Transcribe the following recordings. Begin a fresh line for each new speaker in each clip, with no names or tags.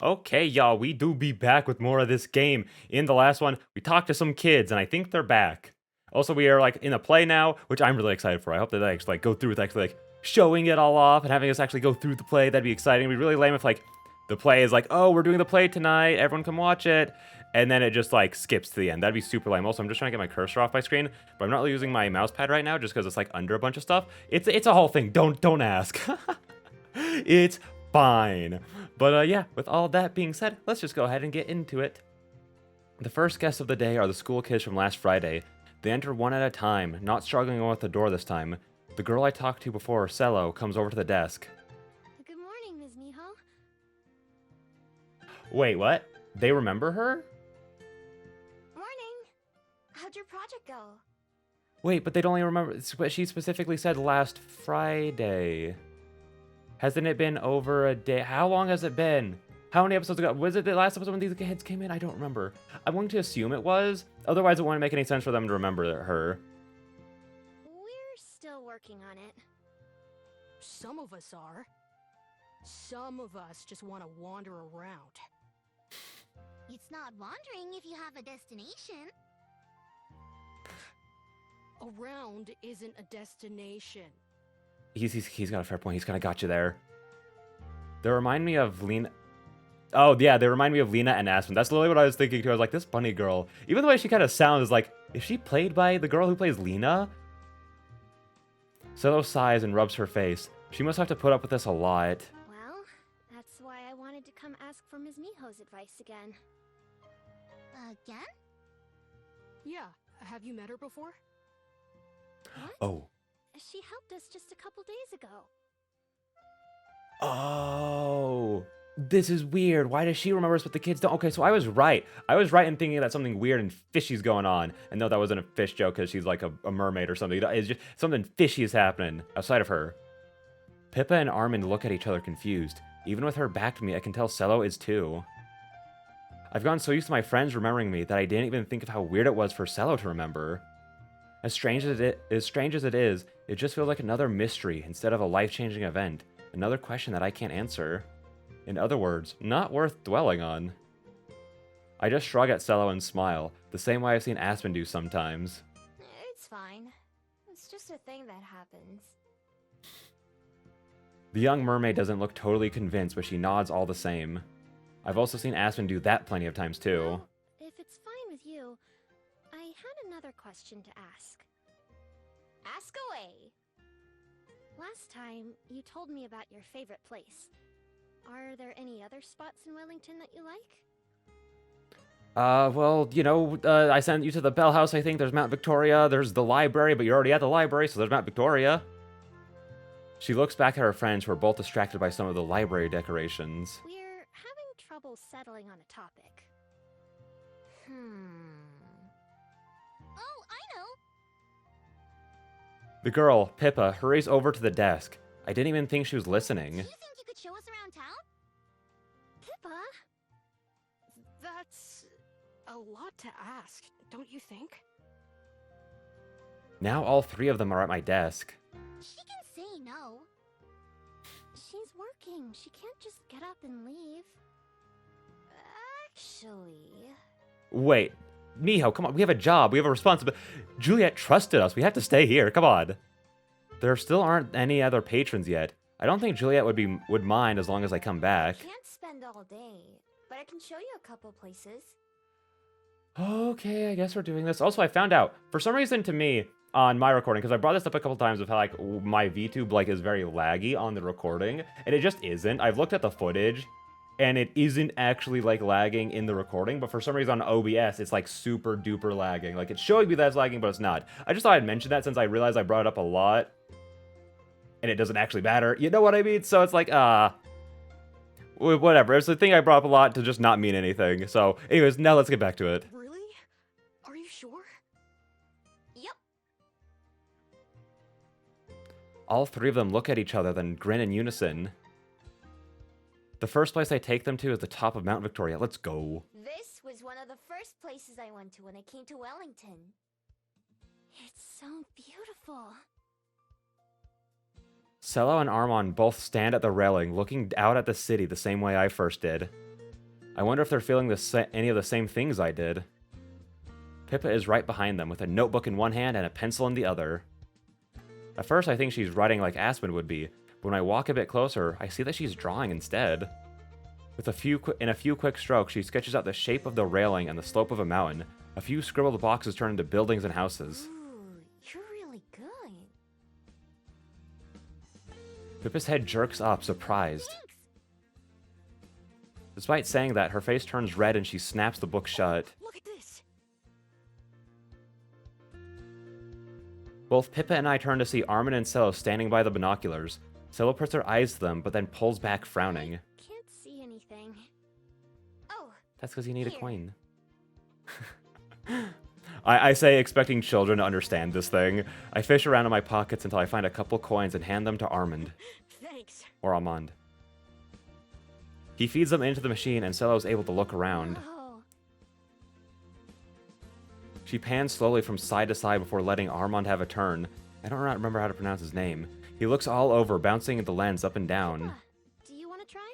Okay, y'all, we do be back with more of this game. In the last one, we talked to some kids, and I think they're back. Also, we are like in a play now, which I'm really excited for. I hope that they actually like go through with actually like showing it all off and having us actually go through the play. That'd be exciting. It'd be really lame if like the play is like, oh, we're doing the play tonight, everyone come watch it, and then it just like skips to the end. That'd be super lame. Also, I'm just trying to get my cursor off my screen, but I'm not really using my mouse pad right now just because it's like under a bunch of stuff. It's a whole thing. Don't ask. It's fine. But yeah, with all that being said, let's just go ahead and get into it. The first guests of the day are the school kids from last Friday. They enter one at a time, not struggling with the door this time. The girl I talked to before, Cello, comes over to the desk.
Good morning, Ms. Miho.
Wait, what? They remember her?
Morning. How'd your project go?
Wait, but they'd only remember what she specifically said last Friday. Hasn't it been over a day? How long has it been? How many episodes ago? Was it the last episode when these kids came in? I don't remember. I'm going to assume it was. Otherwise, it wouldn't make any sense for them to remember her.
We're still working on it.
Some of us are. Some of us just want to wander around.
It's not wandering if you have a destination.
Around isn't a destination.
He's got a fair point. He's kind of got you there. They remind me of Lena. Oh, yeah, they remind me of Lena and Aspen. That's literally what I was thinking, too. I was like, this bunny girl. Even the way she kind of sounds is like, is she played by the girl who plays Lena? Solo sighs and rubs her face. She must have to put up with this a lot.
Well, that's why I wanted to come ask for Ms. Miho's advice again. Again?
Yeah, have you met her before?
What?
Oh.
She helped us just a couple days ago.
Oh. This is weird. Why does she remember us but the kids don't? Okay, so I was right. I was right in thinking that something weird and fishy's going on. And no, that wasn't a fish joke because she's like a mermaid or something. It's just something fishy is happening outside of her. Pippa and Armin look at each other confused. Even with her back to me, I can tell Cello is too. I've gotten so used to my friends remembering me that I didn't even think of how weird it was for Cello to remember. As strange as it is, it just feels like another mystery instead of a life-changing event. Another question that I can't answer. In other words, not worth dwelling on. I just shrug at Cello and smile, the same way I've seen Aspen do sometimes.
It's fine. It's just a thing that happens.
The young mermaid doesn't look totally convinced, but she nods all the same. I've also seen Aspen do that plenty of times too.
Well, if it's fine with you, I had another question to ask. Ask away! Last time, you told me about your favorite place. Are there any other spots in Wellington that you like?
Well, you know, I sent you to the Bell House, I think. There's Mount Victoria. There's the library, but you're already at the library, so there's Mount Victoria. She looks back at her friends who are both distracted by some of the library decorations.
We're having trouble settling on a topic. Oh, I know!
The girl, Pippa, hurries over to the desk. I didn't even think she was listening.
Do you think you could show us around town? Pippa?
That's a lot to ask, don't you think?
Now all three of them are at my desk.
She can say no. She's working. She can't just get up and leave. Actually...
Wait, Miho, come on, we have a job, we have a responsibility. Juliet trusted us, we have to stay here, come on. There still aren't any other patrons yet. I don't think Juliet would mind as long as I come back.
Can't spend all day, but I can show you a couple places.
Okay, I guess we're doing this. Also, I found out, for some reason to me, on my recording, because I brought this up a couple times of how, like, my VTube, like, is very laggy on the recording, and it just isn't. I've looked at the footage, and it isn't actually, like, lagging in the recording, but for some reason on OBS, it's, like, super duper lagging. Like, it's showing me that it's lagging, but it's not. I just thought I'd mention that since I realized I brought it up a lot, and it doesn't actually matter. You know what I mean? So it's like, whatever. It's the thing I brought up a lot to just not mean anything. So, anyways, now let's get back to it.
Really? Are you sure?
Yep.
All three of them look at each other, then grin in unison. The first place I take them to is the top of Mount Victoria. Let's go.
This was one of the first places I went to when I came to Wellington. It's so beautiful.
Cello and Armand both stand at the railing, looking out at the city the same way I first did. I wonder if they're feeling any of the same things I did. Pippa is right behind them, with a notebook in one hand and a pencil in the other. At first, I think she's writing like Aspen would be, but when I walk a bit closer, I see that she's drawing instead. In a few quick strokes, she sketches out the shape of the railing and the slope of a mountain. A few scribbled boxes turn into buildings and houses.
Ooh, you're really good.
Pippa's head jerks up, surprised.
Thanks.
Despite saying that, her face turns red and she snaps the book shut.
Look at this.
Both Pippa and I turn to see Armin and Cello standing by the binoculars. Cello puts her eyes to them, but then pulls back, frowning.
Can't see anything. Oh,
That's because you need a
Here.
coin. I say expecting children to understand this thing. I fish around in my pockets until I find a couple coins and hand them to Armand.
Thanks.
Or Armand. He feeds them into the machine and Cello is able to look around.
oh.
She pans slowly from side to side before letting Armand have a turn. I don't remember how to pronounce his name. He looks all over, bouncing the lens up and down.
Pippa, do you want to try?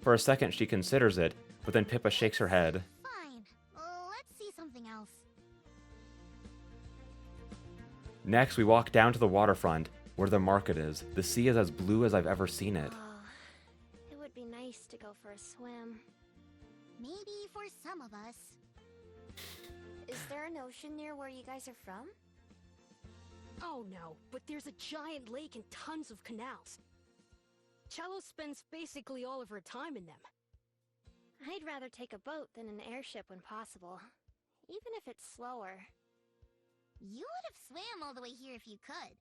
For a second, she considers it, but then Pippa shakes her head.
Fine. Let's see something else.
Next, we walk down to the waterfront, where the market is. The sea is as blue as I've ever seen it.
Oh, it would be nice to go for a swim.
Maybe for some of us.
Is there an ocean near where you guys are from?
Oh no, but there's a giant lake and tons of canals. Cello spends basically all of her time in them.
I'd rather take a boat than an airship when possible, even if it's slower.
You would have swam all the way here if you could.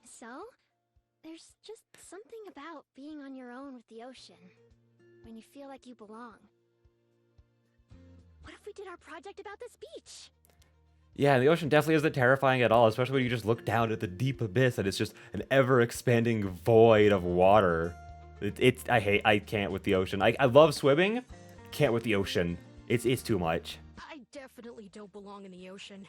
So, there's just something about being on your own with the ocean, when you feel like you belong. What if we did our project about this beach?
Yeah, the ocean definitely isn't terrifying at all, especially when you just look down at the deep abyss and it's just an ever-expanding void of water. I can't with the ocean. I love swimming, can't with the ocean. It's too much.
I definitely don't belong in the ocean.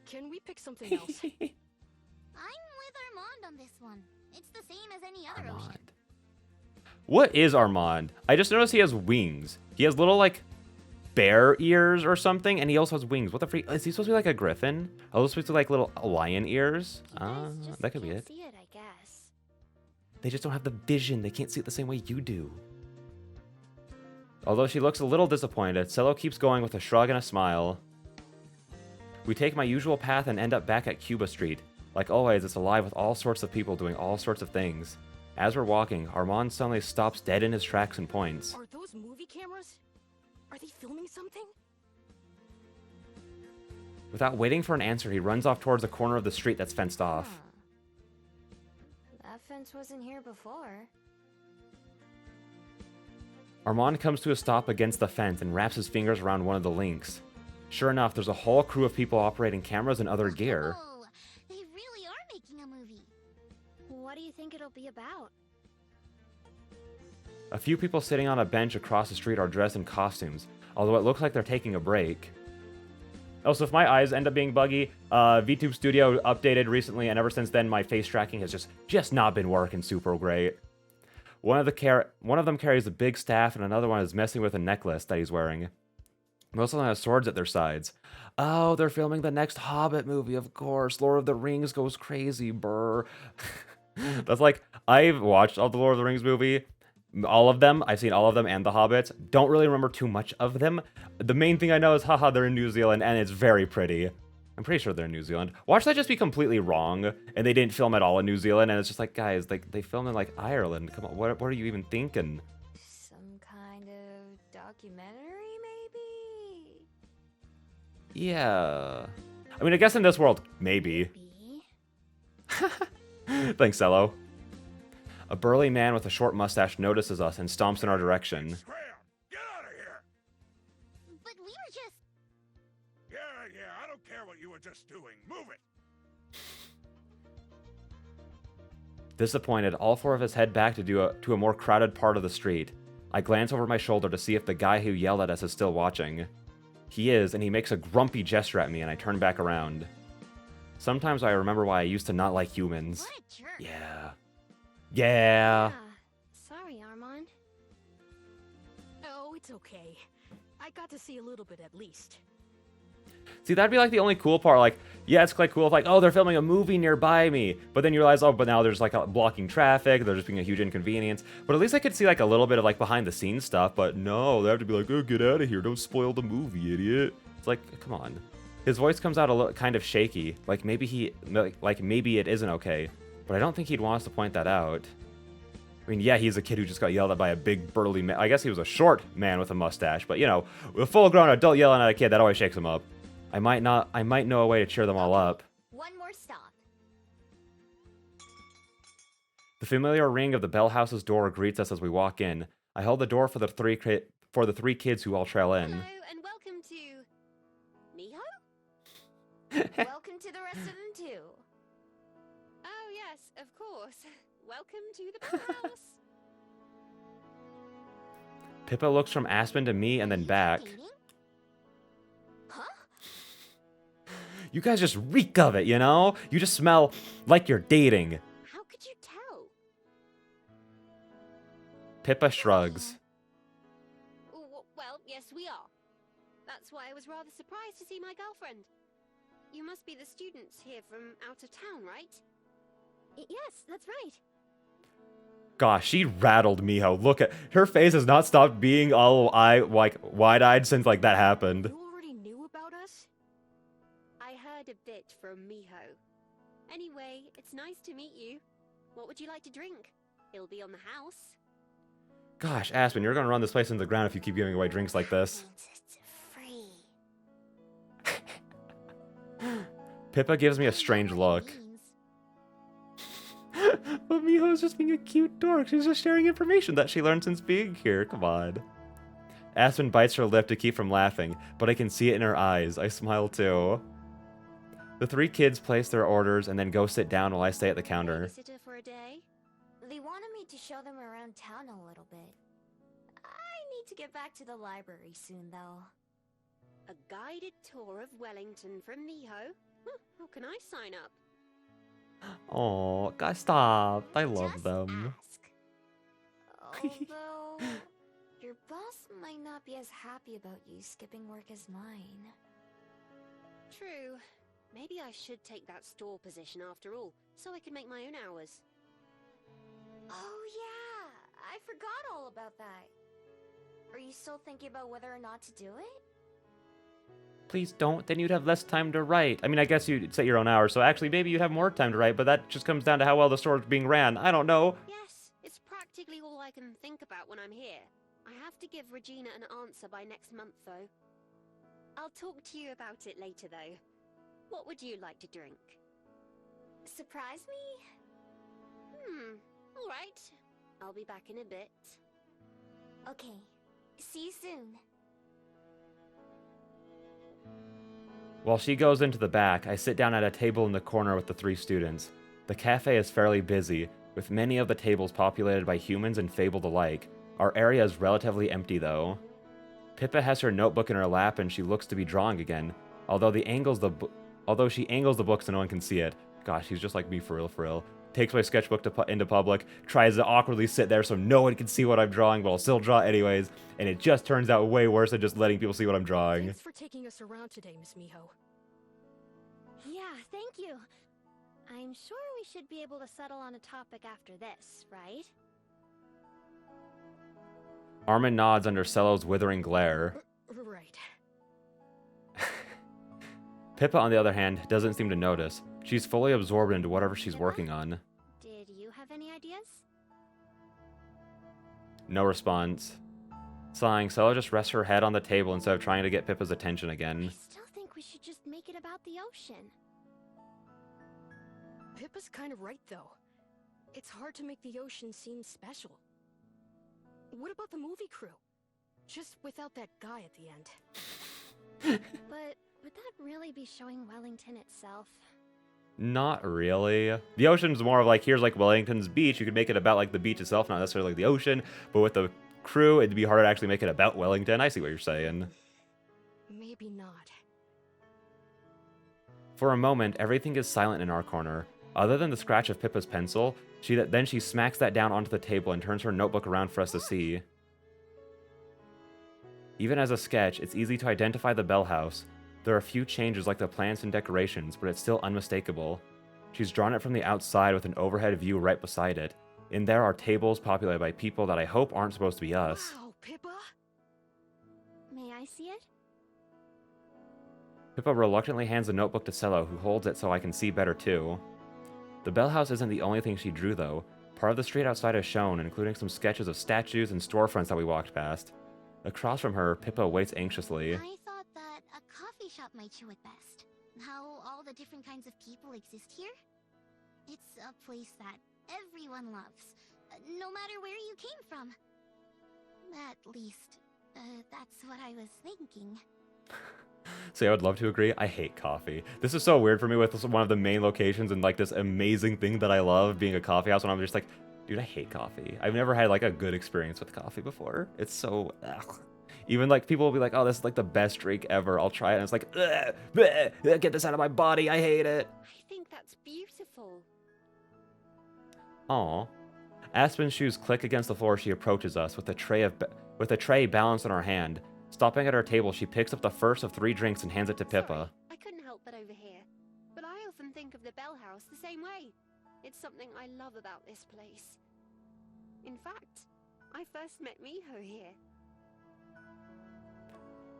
Can we pick something else?
I'm with Armand on this one. It's the same as any other ocean.
Armand. What is Armand? I just noticed he has wings. He has little, like, bear ears or something, and he also has wings. What the freak? Is he supposed to be like a griffin? Are those supposed to be like little lion ears?
You guys just
That could be
can't
it.
see it, I guess.
They just don't have the vision. They can't see it the same way you do. Although she looks a little disappointed, Cello keeps going with a shrug and a smile. We take my usual path and end up back at Cuba Street. Like always, it's alive with all sorts of people doing all sorts of things. As we're walking, Armand suddenly stops dead in his tracks and points.
Are those movie cameras? Are they filming something?
Without waiting for an answer, he runs off towards the corner of the street that's fenced off.
Huh. That fence wasn't here before.
Armand comes to a stop against the fence and wraps his fingers around one of the links. Sure enough, there's a whole crew of people operating cameras and other gear.
Oh, they really are making a movie.
What do you think it'll be about?
A few people sitting on a bench across the street are dressed in costumes, although it looks like they're taking a break. Also, if my eyes end up being buggy, VTube Studio updated recently, and ever since then, my face tracking has just not been working super great. One of them carries a big staff, and another one is messing with a necklace that he's wearing. Most of them have swords at their sides. Oh, they're filming the next Hobbit movie, of course. Lord of the Rings goes crazy, brr. That's like, I've watched all the Lord of the Rings movie. All of them. I've seen all of them and the Hobbits. Don't really remember too much of them. The main thing I know is, haha, they're in New Zealand, and it's very pretty. I'm pretty sure they're in New Zealand. Watch that just be completely wrong, and they didn't film at all in New Zealand, and it's just like, guys, like, they filmed in, like, Ireland. Come on, what are you even thinking?
Some kind of documentary, maybe?
Yeah. I mean, I guess in this world, maybe. Thanks, Cello. A burly man with a short mustache notices us and stomps in our direction.
Scram! Get out of here!
But we were just...
Yeah, I don't care what you were just doing. Move it!
Disappointed, all four of us head back to a more crowded part of the street. I glance over my shoulder to see if the guy who yelled at us is still watching. He is, and he makes a grumpy gesture at me, and I turn back around. Sometimes I remember why I used to not like humans.
What a jerk.
Yeah.
Yeah. Sorry, Armand.
Oh, it's okay. I got to see a little bit at least.
See, that'd be like the only cool part. Like, yeah, it's quite cool if like, oh, they're filming a movie nearby me. But then you realize, oh, but now there's like blocking traffic. They're just being a huge inconvenience. But at least I could see like a little bit of like behind the scenes stuff. But no, they have to be like, oh, get out of here. Don't spoil the movie, idiot. It's like, come on. His voice comes out a little kind of shaky. Like maybe maybe it isn't okay. But I don't think he'd want us to point that out. I mean, yeah, he's a kid who just got yelled at by a big burly man. I guess he was a short man with a mustache. But you know, a full-grown adult yelling at a kid, that always shakes him up. I might know a way to cheer them all up.
One more stop.
The familiar ring of the Bell House's door greets us as we walk in. I hold the door for the three kids who all trail in.
Hello, and welcome to... Miho?
Welcome to the rest of them too.
Oh, yes, of course. Welcome to the Bell House.
Pippa looks from Aspen to me and then back.
Dating? Huh?
You guys just reek of it, you know? You just smell like you're dating.
How could you tell?
Pippa shrugs.
Well, yes, we are. That's why I was rather surprised to see my girlfriend. You must be the students here from out of town, right?
Yes, that's right.
Gosh, she rattled Miho. Look at her face has not stopped being all wide-eyed since like that happened.
You already knew about us? I heard a bit from Miho. Anyway, it's nice to meet you. What would you like to drink? It'll be on the house.
Gosh, Aspen, you're gonna run this place into the ground if you keep giving away drinks like this.
It's free.
Pippa gives me a strange look. But Miho's just being a cute dork. She's just sharing information that she learned since being here. Come on. Aspen bites her lip to keep from laughing, but I can see it in her eyes. I smile too. The three kids place their orders and then go sit down while I stay at the counter.
Babysitter for a day?
They wanted me to show them around town a little bit. I need to get back to the library soon, though.
A guided tour of Wellington from Miho? Huh, how can I sign up?
Oh, guys, stop. I love
Just
them.
ask. Although, your boss might not be as happy about you skipping work as mine.
True. Maybe I should take that store position after all, so I can make my own hours.
Oh yeah, I forgot all about that. Are you still thinking about whether or not to do it?
Please don't. Then you'd have less time to write. I mean, I guess you'd set your own hours, so actually maybe you'd have more time to write, but that just comes down to how well the store is being ran. I don't know.
Yes, it's practically all I can think about when I'm here. I have to give Regina an answer by next month, though. I'll talk to you about it later, though. What would you like to drink?
Surprise me?
All right. I'll be back in a bit.
Okay, see you soon.
While she goes into the back, I sit down at a table in the corner with the three students. The cafe is fairly busy, with many of the tables populated by humans and fabled alike. Our area is relatively empty, though. Pippa has her notebook in her lap and she looks to be drawing again, although she angles the book so no one can see it. Gosh, she's just like me for real. Takes my sketchbook into public, tries to awkwardly sit there so no one can see what I'm drawing, but I'll still draw anyways, and it just turns out way worse than just letting people see what I'm drawing.
Thanks for taking us around today, Miss Miho.
Yeah, thank you. I'm sure we should be able to settle on a topic after this, right?
Armin nods under Cello's withering glare.
Right.
Pippa, on the other hand, doesn't seem to notice. She's fully absorbed into whatever she's working on.
Did you have any ideas?
No response. Sighing, Cello just rests her head on the table instead of trying to get Pippa's attention again.
I still think we should just make it about the ocean.
Pippa's kind of right, though. It's hard to make the ocean seem special. What about the movie crew? Just without that guy at the end.
But would that really be showing Wellington itself?
Not really. The ocean's more of like, here's like Wellington's beach. You could make it about like the beach itself, not necessarily like the ocean. But with the crew, it'd be harder to actually make it about Wellington. I see what you're saying.
Maybe not.
For a moment, everything is silent in our corner. Other than the scratch of Pippa's pencil, she smacks that down onto the table and turns her notebook around for us to see. Even as a sketch, it's easy to identify the Bell House. There are a few changes like the plants and decorations, but it's still unmistakable. She's drawn it from the outside with an overhead view right beside it. In there are tables populated by people that I hope aren't supposed to be us.
Wow, Pippa!
May I see it?
Pippa reluctantly hands the notebook to Cello, who holds it so I can see better too. The Bell House isn't the only thing she drew, though. Part of the street outside is shown, including some sketches of statues and storefronts that we walked past. Across from her, Pippa waits anxiously.
I thought that a coffee shop might show it best. How all the different kinds of people exist here. It's a place that everyone loves, no matter where you came from. At least, that's what I was thinking.
See, I would love to agree. I hate coffee. This is so weird for me with one of the main locations and like this amazing thing that I love being a coffee house when I'm just like, dude, I hate coffee. I've never had like a good experience with coffee before. It's so, ugh. Even like people will be like, oh, this is like the best drink ever. I'll try it. And it's like, ugh, bleh, get this out of my body. I hate it.
I think that's beautiful.
Aw. Aspen's shoes click against the floor as she approaches us with a tray balanced on her hand. Stopping at her table, she picks up the first of 3 drinks and hands it to Pippa.
Sorry, I couldn't help but overhear. But I often think of the Bell House the same way. It's something I love about this place. In fact, I first met Miho here.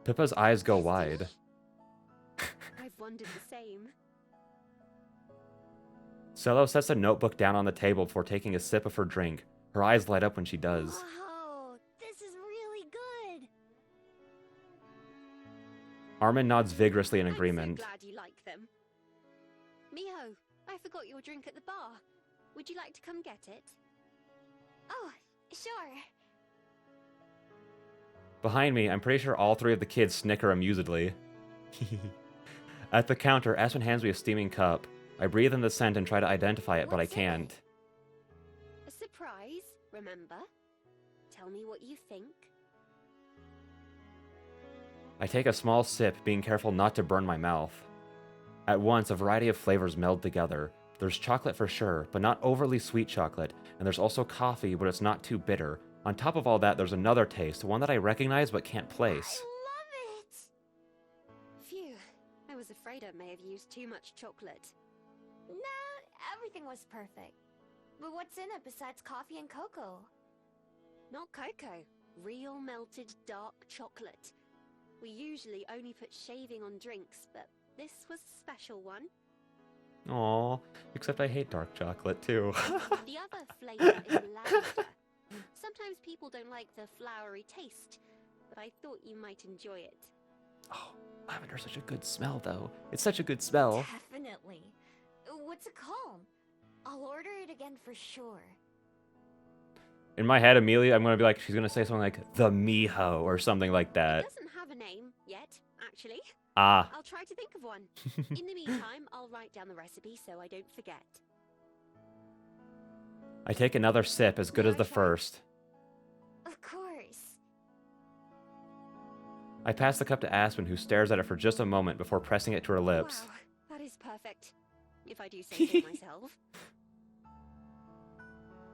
Pippa's eyes go wide.
I've wondered the same.
Cello sets a notebook down on the table before taking a sip of her drink. Her eyes light up when she does.
Wow, this is really good.
Armin nods vigorously in
I'm
agreement.
so glad you like them. Miho, I forgot your drink at the bar. Would you like to come get it?
Oh, sure.
Behind me, I'm pretty sure all 3 of the kids snicker amusedly. At the counter, Aspen hands me a steaming cup. I breathe in the scent and try to identify it, but I
What's in
can't.
it?
A surprise, remember? Tell me what you think.
I take a small sip, being careful not to burn my mouth. At once, a variety of flavors meld together. There's chocolate for sure, but not overly sweet chocolate, and there's also coffee, but it's not too bitter. On top of all that, there's another taste, one that I recognize but can't place.
I love it!
Phew, I was afraid I may have used too much chocolate.
Nah, everything was perfect. But what's in it besides coffee and cocoa?
Not cocoa, real melted dark chocolate. We usually only put shaving on drinks, but this was a special one.
Aw, except I hate dark chocolate too.
The other flavor is lavender. Sometimes people don't like the flowery taste, but I thought you might enjoy it.
Oh, lavender's such a good smell though. It's such a good smell.
Definitely. What's it called? I'll order it again for sure.
In my head, immediately, I'm gonna be like, she's gonna say something like, the Miho, or something like
It
that.
doesn't have a name yet, actually.
Ah.
I'll try to think of one. In the meantime, I'll write down the recipe so I don't forget.
I take another sip as good as the first.
Of course.
I pass the cup to Aspen, who stares at it for just a moment before pressing it to her lips.
Wow, that is perfect. If I do say so myself.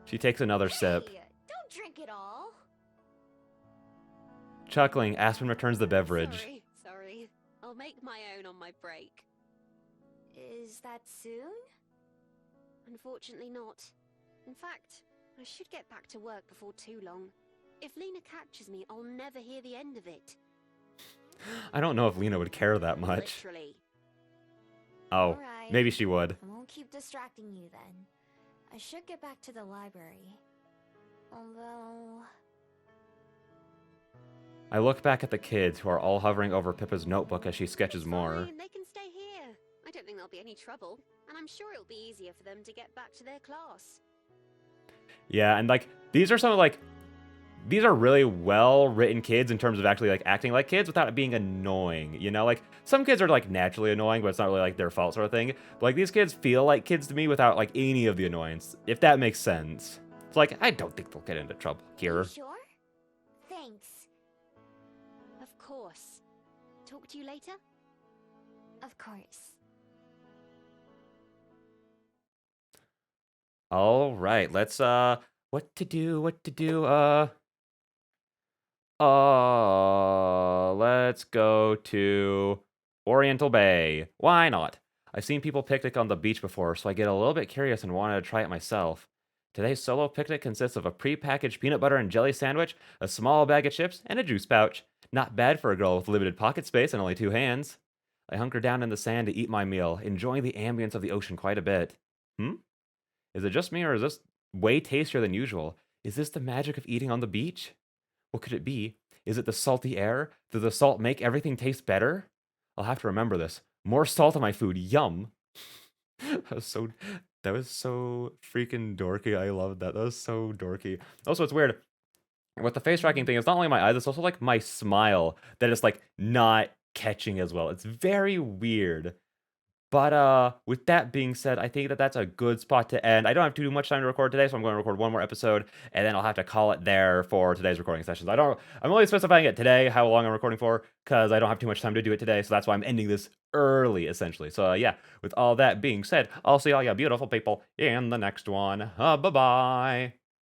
She takes another sip.
Hey, don't drink it all.
Chuckling, Aspen returns the beverage.
Sorry. I'll make my own on my break.
Is that soon?
Unfortunately not. In fact, I should get back to work before too long. If Lena catches me, I'll never hear the end of it.
I don't know if Lena would care that much.
Literally.
Oh,
Alright.
maybe she would.
I won't keep distracting you then. I should get back to the library. Although...
I look back at the kids, who are all hovering over Pippa's notebook as she sketches
It's
more.
fine, they can stay here. I don't think there'll be any trouble, and I'm sure it'll be easier for them to get back to their class.
Yeah, and like, these are some of like, these are really well-written kids in terms of actually like acting like kids without it being annoying, you know? Like, some kids are like naturally annoying, but it's not really like their fault sort of thing. But like, these kids feel like kids to me without like any of the annoyance, if that makes sense. It's like, I don't think they'll get into trouble here.
You sure? Thanks.
Of course. Talk to you later?
Of course.
All right, let's what to do, let's go to Oriental Bay. Why not? I've seen people picnic on the beach before, so I get a little bit curious and wanted to try it myself. Today's solo picnic consists of a pre-packaged peanut butter and jelly sandwich, a small bag of chips, and a juice pouch. Not bad for a girl with limited pocket space and only 2 hands. I hunker down in the sand to eat my meal, enjoying the ambience of the ocean quite a bit. Is it just me, or is this way tastier than usual? Is this the magic of eating on the beach? What could it be? Is it the salty air? Does the salt make everything taste better? I'll have to remember this. More salt on my food. Yum. that was so that was so freaking dorky. I loved that. That was so dorky. Also, it's weird. With the face tracking thing, it's not only my eyes, it's also like my smile that is like not catching as well. It's very weird. But with that being said, I think that that's a good spot to end. I don't have too much time to record today, so I'm going to record one more episode, and then I'll have to call it there for today's recording sessions. I'm only specifying it today, how long I'm recording for, because I don't have too much time to do it today, so that's why I'm ending this early, essentially. So yeah, with all that being said, I'll see all you beautiful people in the next one. Bye-bye.